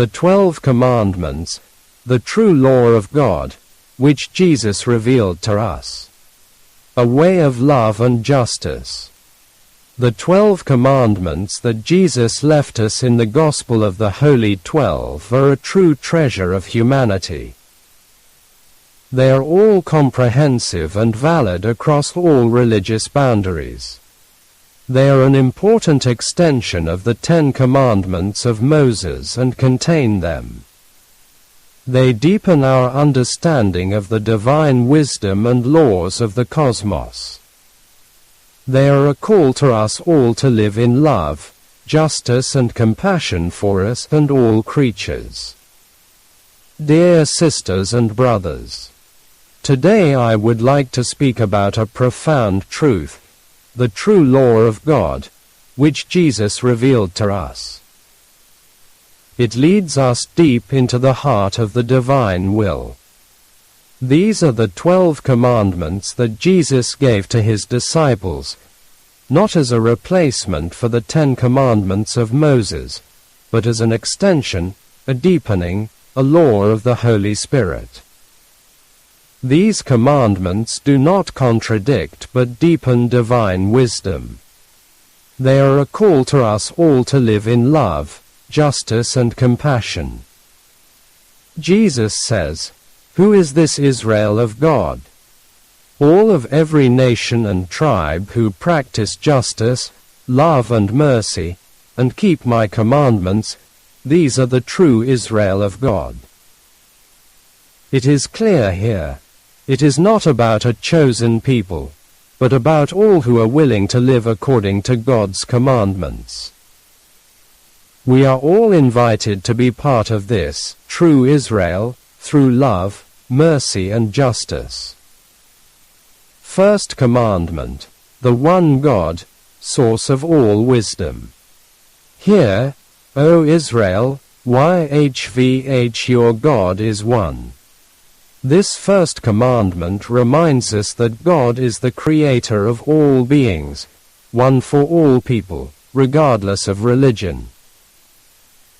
The 12 Commandments, the true law of God, which Jesus revealed to us. A way of love and justice. The 12 Commandments that Jesus left us in the Gospel of the Holy 12 are a true treasure of humanity. They are all comprehensive and valid across all religious boundaries. They are an important extension of the 10 Commandments of Moses and contain them. They deepen our understanding of the divine wisdom and laws of the cosmos. They are a call to us all to live in love, justice and compassion for us and all creatures. Dear sisters and brothers, today I would like to speak about a profound truth, the true law of God, which Jesus revealed to us. It leads us deep into the heart of the divine will. These are the 12 commandments that Jesus gave to his disciples, not as a replacement for the 10 commandments of Moses, but as an extension, a deepening, a law of the Holy Spirit. These commandments do not contradict but deepen divine wisdom. They are a call to us all to live in love, justice and compassion. Jesus says, "Who is this Israel of God? All of every nation and tribe who practice justice, love and mercy, and keep my commandments, these are the true Israel of God." It is clear here. It is not about a chosen people, but about all who are willing to live according to God's commandments. We are all invited to be part of this true Israel through love, mercy and justice. First commandment, the one God, source of all wisdom. Hear, O Israel, YHVH, your God is one. This first commandment reminds us that God is the creator of all beings, one for all people, regardless of religion.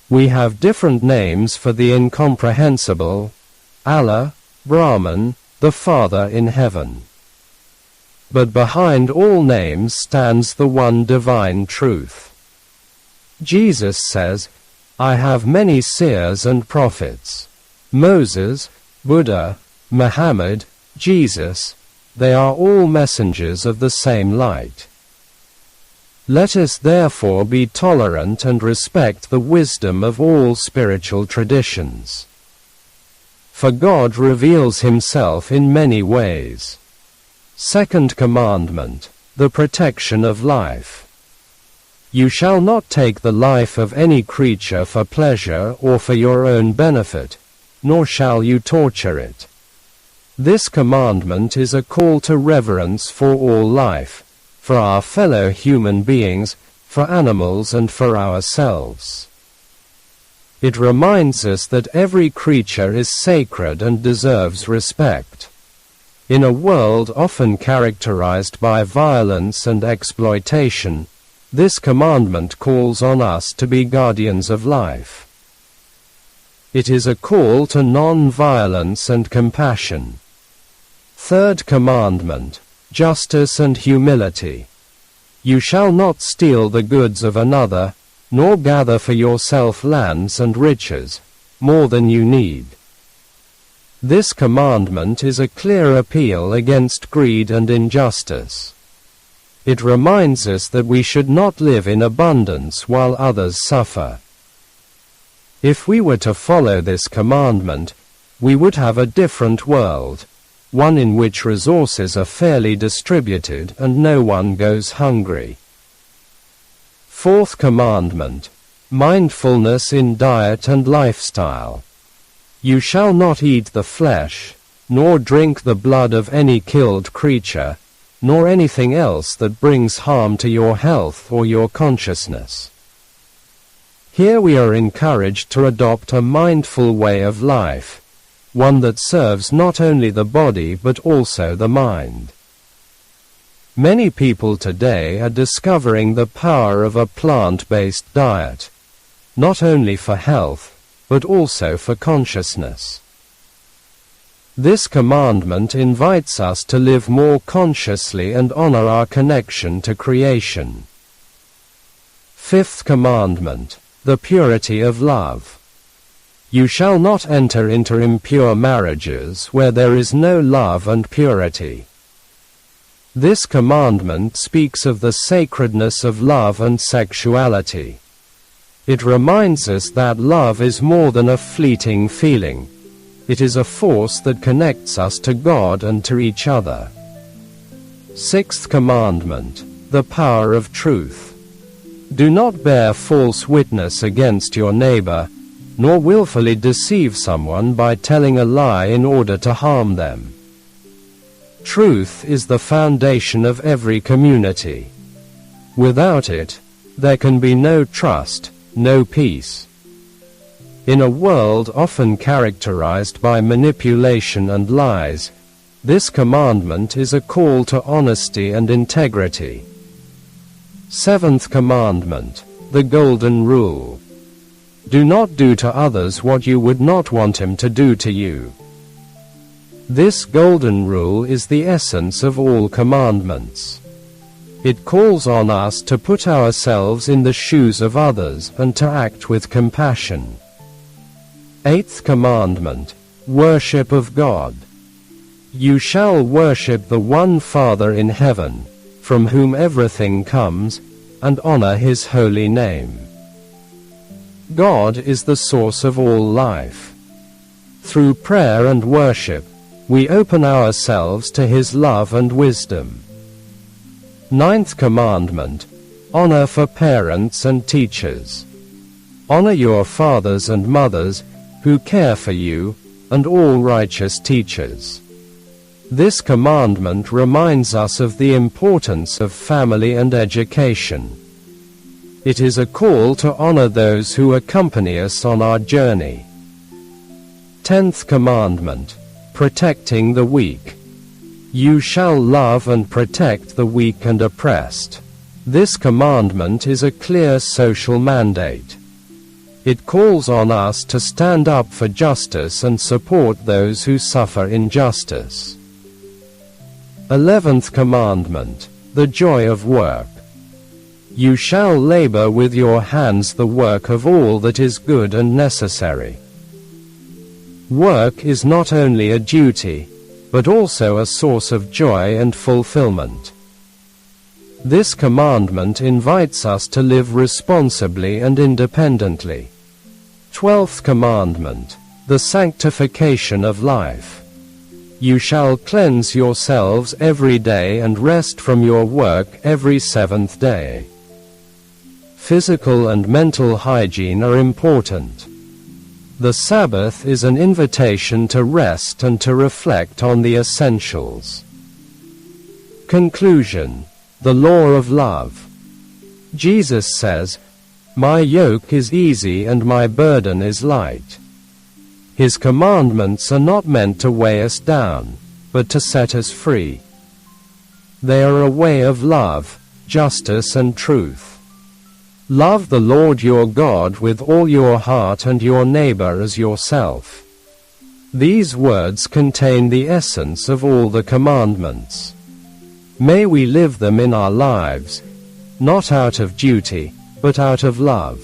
We have different names for the incomprehensible, Allah, Brahman, the Father in heaven. But behind all names stands the one divine truth. Jesus says, "I have many seers and prophets." Moses, Buddha, Muhammad, Jesus, they are all messengers of the same light. Let us therefore be tolerant and respect the wisdom of all spiritual traditions. For God reveals himself in many ways. Second commandment, the protection of life. You shall not take the life of any creature for pleasure or for your own benefit, nor shall you torture it. This commandment is a call to reverence for all life, for our fellow human beings, for animals and for ourselves. It reminds us that every creature is sacred and deserves respect. In a world often characterized by violence and exploitation, this commandment calls on us to be guardians of life. It is a call to non-violence and compassion. Third commandment, justice and humility. You shall not steal the goods of another, nor gather for yourself lands and riches, more than you need. This commandment is a clear appeal against greed and injustice. It reminds us that we should not live in abundance while others suffer. If we were to follow this commandment, we would have a different world, one in which resources are fairly distributed and no one goes hungry. Fourth commandment, mindfulness in diet and lifestyle. You shall not eat the flesh, nor drink the blood of any killed creature, nor anything else that brings harm to your health or your consciousness. Here we are encouraged to adopt a mindful way of life, one that serves not only the body but also the mind. Many people today are discovering the power of a plant-based diet, not only for health, but also for consciousness. This commandment invites us to live more consciously and honor our connection to creation. Fifth commandment, the purity of love. You shall not enter into impure marriages where there is no love and purity. This commandment speaks of the sacredness of love and sexuality. It reminds us that love is more than a fleeting feeling. It is a force that connects us to God and to each other. Sixth commandment, the power of truth. Do not bear false witness against your neighbor, nor willfully deceive someone by telling a lie in order to harm them. Truth is the foundation of every community. Without it, there can be no trust, no peace. In a world often characterized by manipulation and lies, this commandment is a call to honesty and integrity. Seventh commandment, the Golden Rule. Do not do to others what you would not want him to do to you. This golden rule is the essence of all commandments. It calls on us to put ourselves in the shoes of others and to act with compassion. Eighth commandment, worship of God. You shall worship the one Father in heaven, from whom everything comes, and honor his holy name. God is the source of all life. Through prayer and worship, we open ourselves to his love and wisdom. Ninth commandment, honor for parents and teachers. Honor your fathers and mothers, who care for you, and all righteous teachers. This commandment reminds us of the importance of family and education. It is a call to honor those who accompany us on our journey. 10th commandment, protecting the weak. You shall love and protect the weak and oppressed. This commandment is a clear social mandate. It calls on us to stand up for justice and support those who suffer injustice. 11th commandment, the joy of work. You shall labor with your hands the work of all that is good and necessary. Work is not only a duty, but also a source of joy and fulfillment. This commandment invites us to live responsibly and independently. 12th commandment, the sanctification of life. You shall cleanse yourselves every day and rest from your work every seventh day. Physical and mental hygiene are important. The Sabbath is an invitation to rest and to reflect on the essentials. Conclusion, the law of love. Jesus says, "My yoke is easy and my burden is light." His commandments are not meant to weigh us down, but to set us free. They are a way of love, justice and truth. Love the Lord your God with all your heart and your neighbor as yourself. These words contain the essence of all the commandments. May we live them in our lives, not out of duty, but out of love.